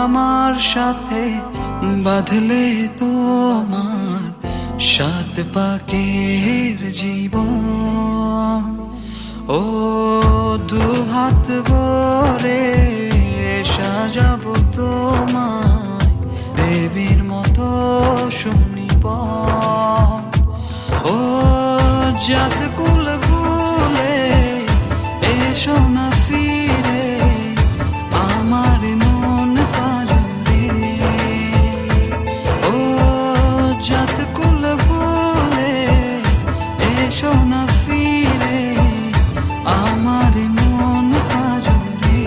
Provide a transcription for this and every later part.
আমার সাথে বাঁধলে তোমার সাত পাকের জীবন। ও দু হাত ভরে সাজাবো তোমায় দেবীর মতো শুনিব। ও জাত কুল ভুলে এসো না ফিরে আমার মন পাজরে। ও জাত কুল ভুলে এসো না ফিরে আমার মন পাজরে।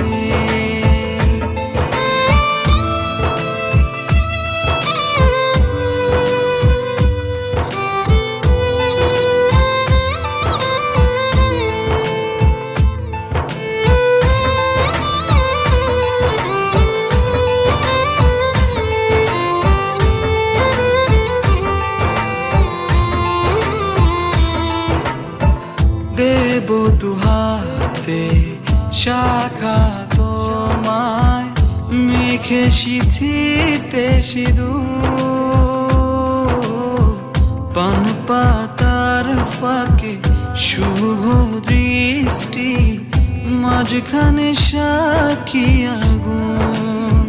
দেব দুহাতে শাখা তোমায় মেখে সিথিতে সিঁদুর। পান পাতার ফাঁকে শুভ দৃষ্টি মাঝখানে সাক্ষী আগুন।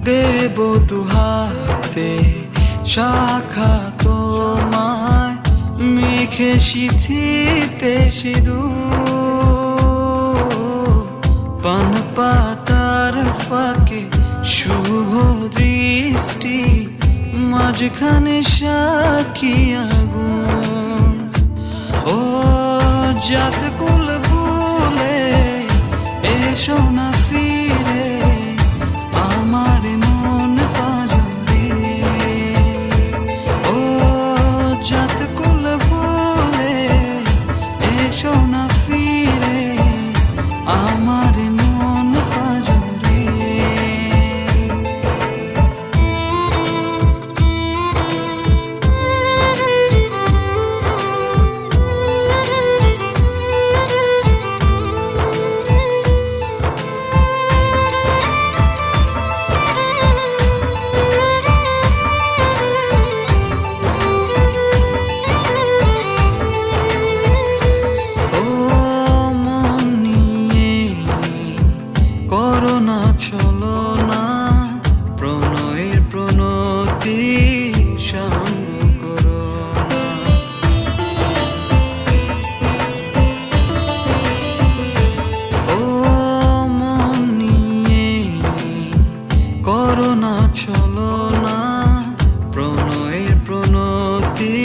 দেব দুহাতে শাখা তোমায় মেখে সিথিতে সিঁদুর। পান পাতার ফাঁকে শুভ দৃষ্টি মাঝখানে সাক্ষী আগুন। ও জাত কুল ভুলে এসো না ফিরে আমার মন পাজরে। ও জাত কুল ভুলে এসো না ফিরে আমার মন পাজরে। করোনা চলো না প্রণয়ের প্রণতি সঙ্গ করো না। ও মন নিয়ে করোনা চলো না প্রণয়ের প্রণতি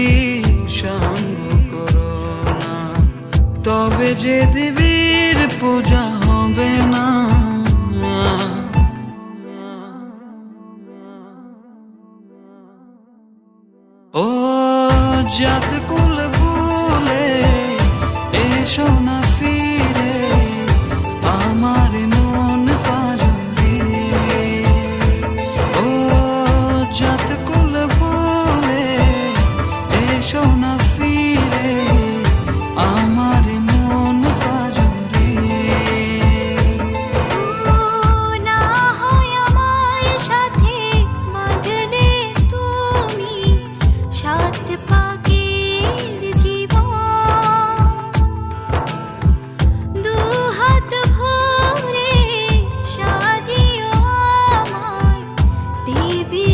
সঙ্গ করো না। তবে যে দেবীর পূজা হবে না। ও জাত কুল ভুলে এসো না ফিরে আমার মন পাজরে। ও জাত কুল ভুলে এসো না ফিরে আমার মন পাজরে। না হয় আমার সাথে বাঁধলে তুমি সাত পাকের জীবন। দু হাত ভরে সাজিও আমায় দেবী